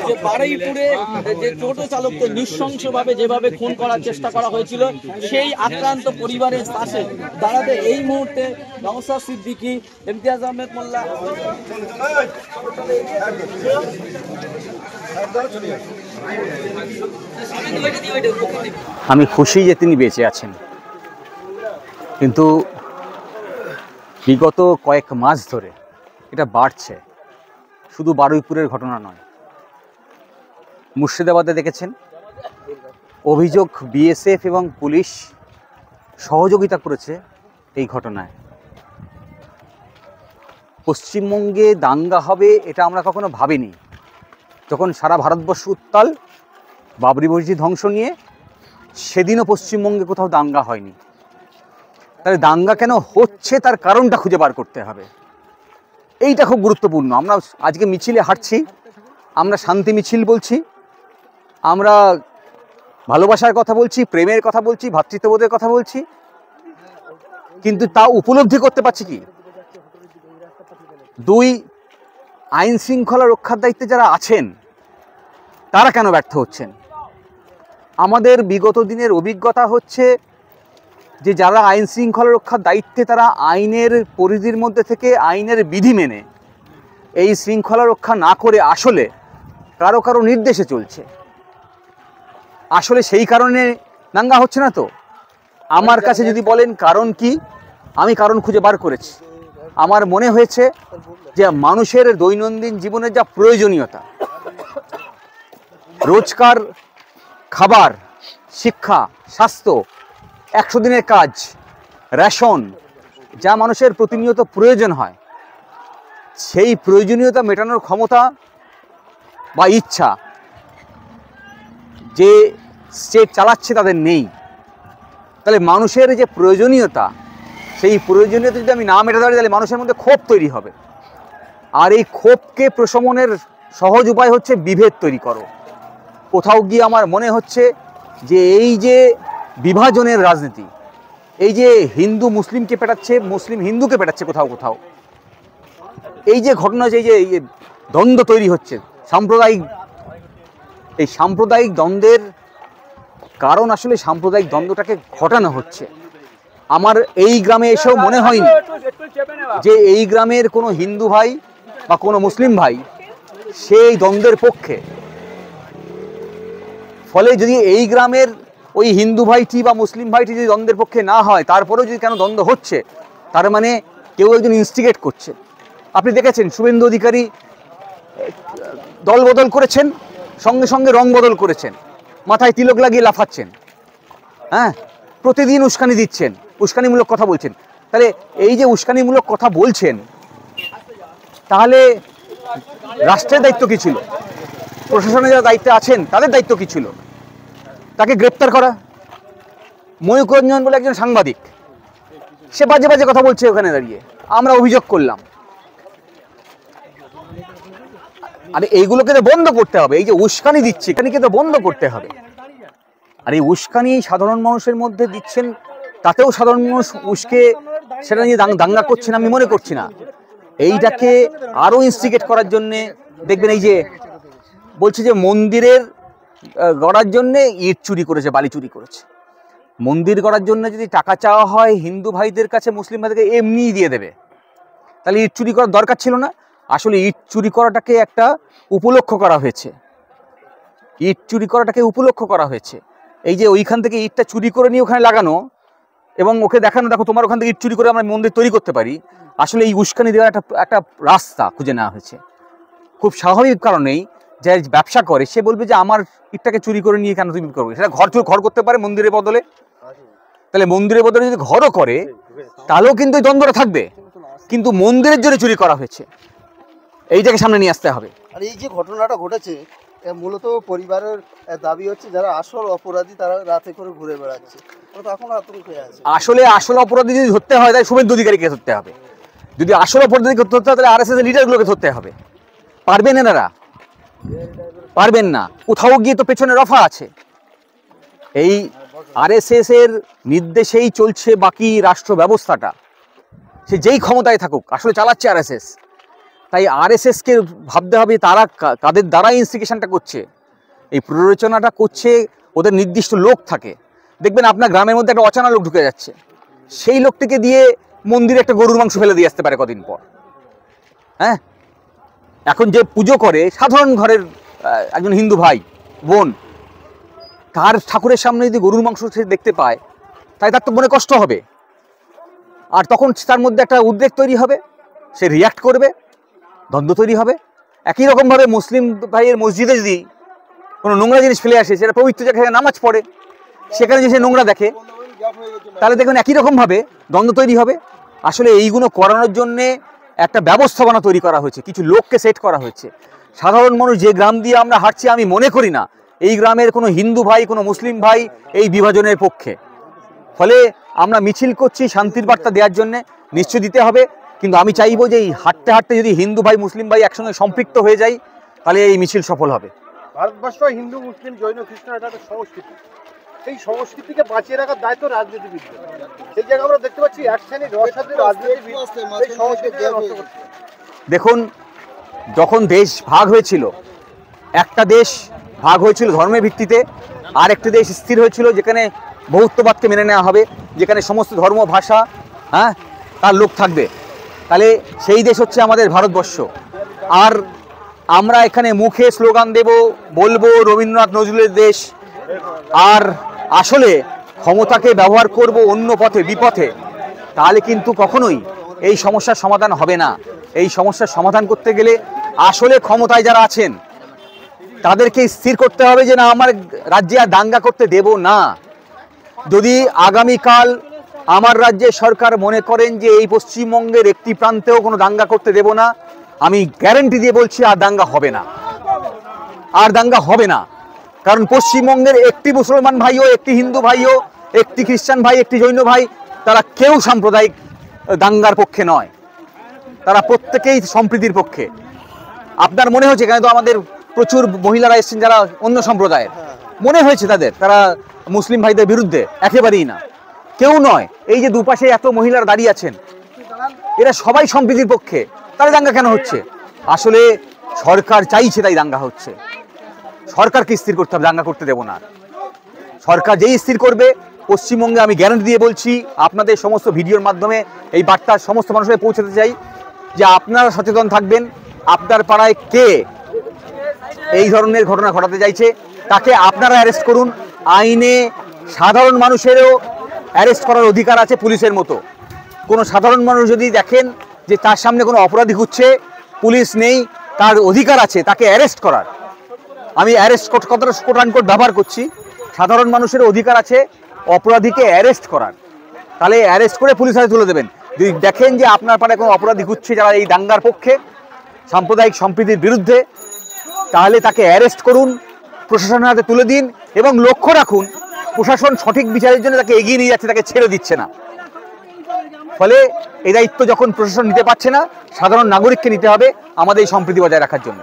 যে বারুইপুরে যে টোটো চালককে নৃশংসভাবে যেভাবে খুন করার চেষ্টা করা হয়েছিল, সেই আক্রান্ত পরিবারের পাশে দাঁড়াতে এই মুহূর্তে নওশাদ সিদ্দিকী, ইমতিয়াজ আহমেদ মোল্লা। আমি খুশি যে তিনি বেঁচে আছেন, কিন্তু বিগত কয়েক মাস ধরে এটা বাড়ছে। শুধু বারুইপুরের ঘটনা নয়, মুর্শিদাবাদে দেখেছেন অভিযোগ বিএসএফ এবং পুলিশ সহযোগিতা করেছে এই ঘটনায়। পশ্চিমবঙ্গে দাঙ্গা হবে এটা আমরা কখনো ভাবিনি। যখন সারা ভারতবর্ষ উত্তাল বাবরি মসজিদ ধ্বংস নিয়ে, সেদিনও পশ্চিমবঙ্গে কোথাও দাঙ্গা হয়নি। তাহলে দাঙ্গা কেন হচ্ছে তার কারণটা খুঁজে বার করতে হবে, এইটা খুব গুরুত্বপূর্ণ। আমরা আজকে মিছিলে হাঁটছি, আমরা শান্তি মিছিল বলছি, আমরা ভালোবাসার কথা বলছি, প্রেমের কথা বলছি, ভ্রাতৃত্ববোধের কথা বলছি, কিন্তু তা উপলব্ধি করতে পারছি কি? দুই, আইন শৃঙ্খলা রক্ষার দায়িত্বে যারা আছেন তারা কেন ব্যর্থ হচ্ছেন? আমাদের বিগত দিনের অভিজ্ঞতা হচ্ছে যে যারা আইন শৃঙ্খলা রক্ষার দায়িত্বে, তারা আইনের পরিধির মধ্যে থেকে আইনের বিধি মেনে এই শৃঙ্খলা রক্ষা না করে আসলে কারো কারো নির্দেশে চলছে। আসলে সেই কারণে দাঙ্গা হচ্ছে না তো। আমার কাছে যদি বলেন কারণ কি, আমি কারণ খুঁজে বার করেছি। আমার মনে হয়েছে যে মানুষের দৈনন্দিন জীবনের যা প্রয়োজনীয়তা, রোজকার খাবার, শিক্ষা, স্বাস্থ্য, 100 দিনের কাজ, রেশন, যা মানুষের প্রতিনিয়ত প্রয়োজন হয়, সেই প্রয়োজনীয়তা মেটানোর ক্ষমতা বা ইচ্ছা যে স্টেট চালাচ্ছে তাদের নেই। তাহলে মানুষের যে প্রয়োজনীয়তা, সেই প্রয়োজনীয়তা যদি আমি না মেটাতে পারি, তাহলে মানুষের মধ্যে ক্ষোভ তৈরি হবে। আর এই ক্ষোভকে প্রশমনের সহজ উপায় হচ্ছে বিভেদ তৈরি করো। কোথাও গিয়ে আমার মনে হচ্ছে যে এই যে বিভাজনের রাজনীতি, এই যে হিন্দু মুসলিমকে পেটাচ্ছে, মুসলিম হিন্দুকে পেটাচ্ছে কোথাও কোথাও, এই যে ঘটনা, যে দ্বন্দ্ব তৈরি হচ্ছে সাম্প্রদায়িক, এই সাম্প্রদায়িক দ্বন্দ্বের কারণ আসলে সাম্প্রদায়িক দ্বন্দ্বটাকে ঘটানো হচ্ছে। আমার এই গ্রামে এসেও মনে হয়নি যে এই গ্রামের কোনো হিন্দু ভাই বা কোনো মুসলিম ভাই সেই দ্বন্দ্বের পক্ষে। ফলে যদি এই গ্রামের ওই হিন্দু ভাইটি বা মুসলিম ভাইটি যদি দ্বন্দ্বের পক্ষে না হয়, তারপরেও যদি কেন দ্বন্দ্ব হচ্ছে, তার মানে কেউ একজন ইনস্টিগেট করছে। আপনি দেখেছেন শুভেন্দু অধিকারী দল বদল করেছেন, সঙ্গে সঙ্গে রং বদল করেছেন, মাথায় তিলক লাগিয়ে লাফাচ্ছেন, হ্যাঁ, প্রতিদিন উস্কানি দিচ্ছেন, উস্কানিমূলক কথা বলছেন। তাহলে এই যে উস্কানিমূলক কথা বলছেন, তাহলে রাষ্ট্রের দায়িত্ব কি ছিল? প্রশাসনের যারা দায়িত্বে আছেন তাদের দায়িত্ব কি ছিল? তাকে গ্রেপ্তার করা। ময়ূক রঞ্জন বলে একজন সাংবাদিক, সে বাজে বাজে কথা বলছে ওখানে দাঁড়িয়ে, আমরা অভিযোগ করলাম। আরে এইগুলোকে তো বন্ধ করতে হবে। এই যে উস্কানি দিচ্ছে, এখানে তো বন্ধ করতে হবে। আর এই উস্কানি সাধারণ মানুষের মধ্যে দিচ্ছেন, তাতেও সাধারণ মানুষ উস্কে সেটা নিয়ে দাঙ্গা করছেন আমি মনে করছি না। এইটাকে আরো ইনস্টিগেট করার জন্যে দেখবেন এই যে বলছে যে মন্দিরের গড়ার জন্যে ইট চুরি করেছে, বালি চুরি করেছে। মন্দির গড়ার জন্য যদি টাকা চাওয়া হয় হিন্দু ভাইদের কাছে, মুসলিম ভাইদেরকে এমনিই দিয়ে দেবে, তাহলে ইট চুরি করার দরকার ছিল না। আসলে ইট চুরি করাটাকে একটা উপলক্ষ করা হয়েছে, ইট চুরি করাটাকে উপলক্ষ করা হয়েছে। এই যে ওইখান থেকে ইটটা চুরি করে নিয়ে ওখানে লাগানো এবং ওকে দেখানো, দেখো তোমার ওখান থেকে ইট চুরি করে আমরা মন্দির তৈরি করতে পারি। আসলে এই উস্কানি দেওয়ার একটা রাস্তা খুঁজে নেওয়া হয়েছে। খুব স্বাভাবিক কারণেই যে ব্যবসা করে সে বলবে যে আমার ইটটাকে চুরি করে নিয়ে কেন তুমি করবে, সেটা ঘর করতে পারে মন্দিরের বদলে। তাহলে মন্দিরের বদলে যদি ঘরও করে তাহলেও কিন্তু এই দ্বন্দ্বটা থাকবে, কিন্তু মন্দিরের জন্য চুরি করা হয়েছে, এইটাকে সামনে নিয়ে আসতে হবে। আর এই যে ঘটনাটা ঘটেছে, মূলত পরিবারের দাবি হচ্ছে যারা আসল অপরাধী তারা রাতে করে ঘুরে বেড়াচ্ছে, এখন আতঙ্কে আছে। আসল অপরাধী যদি ধরতে হয় তাই শুভেন্দু অধিকারীকে ধরতে হবে। যদি আসল অপরাধীকে ধরতে হয় তাহলে আরএসএস লিডারগুলোকে ধরতে হবে। পারবেন এনারা? পারবেন না। কোথাও গিয়ে তো পেছনে রফা আছে। এই আরএসএস এর নির্দেশেই চলছে বাকি রাষ্ট্র ব্যবস্থাটা। সে যেই ক্ষমতায় থাকুক, আসলে চালাচ্ছে আরএসএস। তাই আরএসএসকে ভাবতে হবে তারা কাদের দ্বারা ইনস্টিগেশনটা করছে, এই প্ররোচনাটা করছে ওদের নির্দিষ্ট লোক থাকে। দেখবেন আপনার গ্রামের মধ্যে একটা অচানা লোক ঢুকে যাচ্ছে, সেই লোকটিকে দিয়ে মন্দিরে একটা গরুর মাংস ফেলে দিয়ে আসতে পারে কদিন পর। হ্যাঁ, এখন যে পুজো করে সাধারণ ঘরের একজন হিন্দু ভাই বোন, তার ঠাকুরের সামনে যদি গরুর মাংস সে দেখতে পায়, তাই তার তো মনে কষ্ট হবে, আর তখন তার মধ্যে একটা উদ্বেগ তৈরি হবে, সে রিয়াক্ট করবে, দ্বন্দ্ব তৈরি হবে। একই রকমভাবে মুসলিম ভাইয়ের মসজিদে যদি কোনো নোংরা জিনিস ফেলে আসে, সেটা পবিত্র জায়গায় নামাজ পড়ে, সেখানে যে সে নোংরা দেখে, তাহলে দেখুন একই রকমভাবে দ্বন্দ্ব তৈরি হবে। আসলে এইগুলো করানোর জন্যে একটা ব্যবস্থাপনা তৈরি করা হয়েছে, কিছু লোককে সেট করা হয়েছে। সাধারণ মানুষ যে গ্রাম দিয়ে আমরা হাঁটছি, আমি মনে করি না এই গ্রামের কোনো হিন্দু ভাই কোনো মুসলিম ভাই এই বিভাজনের পক্ষে। ফলে আমরা মিছিল করছি শান্তির বার্তা দেওয়ার জন্য, নিশ্চয় দিতে হবে, কিন্তু আমি চাইবো যে এই হাঁটতে হাঁটতে যদি হিন্দু ভাই মুসলিম ভাই একসঙ্গে সম্পৃক্ত হয়ে যায়, তাহলে এই মিছিল সফল হবে। ভারতবর্ষ হিন্দু মুসলিম জৈন খ্রিস্টান এটা একটা সংস্কৃতি, এই সংস্কৃতিকে বাঁচিয়ে রাখার দায়িত্ব রাজনীতিবিদদের। সেই জায়গায় আমরা দেখতে পাচ্ছি এক শ্রেণীর রসাদি রাজনীতিবিদ এই সংস্কৃতিকে নষ্ট করছে। দেখুন, যখন দেশ ভাগ হয়েছিল, একটা দেশ ভাগ হয়েছিল ধর্মের ভিত্তিতে, আর একটা দেশ স্থির হয়েছিল যেখানে বহুত্ববাদকে মেনে নেওয়া হবে, যেখানে সমস্ত ধর্ম ভাষা তার লোক থাকবে। তাহলে সেই দেশ হচ্ছে আমাদের ভারতবর্ষ। আর আমরা এখানে মুখে স্লোগান দেব, বলবো রবীন্দ্রনাথ নজরুলের দেশ, আর আসলে ক্ষমতাকে ব্যবহার করব অন্য পথে বিপথে, তাহলে কিন্তু কখনোই এই সমস্যার সমাধান হবে না। এই সমস্যার সমাধান করতে গেলে আসলে ক্ষমতায় যারা আছেন তাদেরকে স্থির করতে হবে যে না, আমার রাজ্যে আর দাঙ্গা করতে দেব না। যদি আগামীকাল আমার রাজ্যের সরকার মনে করেন যে এই পশ্চিমবঙ্গের একটি প্রান্তেও কোনো দাঙ্গা করতে দেব না, আমি গ্যারেন্টি দিয়ে বলছি আর দাঙ্গা হবে না, আর দাঙ্গা হবে না। কারণ পশ্চিমবঙ্গের একটি মুসলমান ভাইও, একটি হিন্দু ভাইও, একটি খ্রিস্টান ভাই, একটি জৈন ভাই, তারা কেউ সাম্প্রদায়িক দাঙ্গার পক্ষে নয়, তারা প্রত্যেকেই সম্প্রীতির পক্ষে। আপনার মনে হচ্ছে এখানে তো আমাদের প্রচুর মহিলারা এসেছেন যারা অন্য সম্প্রদায়ের, মনে হয়েছে তারা মুসলিম ভাইদের বিরুদ্ধে, একেবারেই না, কেউ নয়। এই যে দুপাশে এত মহিলারা দাঁড়িয়ে আছেন, এরা সবাই সম্প্রীতির পক্ষে, তাহলে দাঙ্গা কেন হচ্ছে? আসলে সরকার চাইছে তাই দাঙ্গা হচ্ছে। সরকারকে স্থির করতে হবে, দাঙ্গা করতে দেব না। সরকার যেই স্থির করবে, পশ্চিমবঙ্গে আমি গ্যারান্টি দিয়ে বলছি, আপনাদের সমস্ত ভিডিওর মাধ্যমে এই বার্তা সমস্ত মানুষের পৌঁছাতে চাই যে আপনারা সচেতন থাকবেন। আপনার পাড়ায় কে এই ধরনের ঘটনা ঘটাতে চাইছে, তাকে আপনারা অ্যারেস্ট করুন। আইনে সাধারণ মানুষেরও অ্যারেস্ট করার অধিকার আছে পুলিশের মতো। কোনো সাধারণ মানুষ যদি দেখেন যে তার সামনে কোনো অপরাধী ঘুরছে, পুলিশ নেই, তার অধিকার আছে তাকে অ্যারেস্ট করার। আমি অ্যারেস্ট কথাটা কোট আনকোট ব্যবহার করছি। সাধারণ মানুষের অধিকার আছে অপরাধীকে অ্যারেস্ট করার, তাহলে অ্যারেস্ট করে পুলিশ হাতে তুলে দেবেন। যদি দেখেন যে আপনার পাড়ায় কোনো অপরাধী ঘুরছে যারা এই দাঙ্গার পক্ষে, সাম্প্রদায়িক সম্প্রীতির বিরুদ্ধে, তাহলে তাকে অ্যারেস্ট করুন, প্রশাসনের হাতে তুলে দিন, এবং লক্ষ্য রাখুন প্রশাসন সঠিক বিচারের জন্য তাকে এগিয়ে নিয়ে যাচ্ছে, তাকে ছেড়ে দিচ্ছে না। ফলে এই দায়িত্ব যখন প্রশাসন নিতে পারছে না, সাধারণ নাগরিককে নিতে হবে আমাদের এই সম্প্রীতি বজায় রাখার জন্য।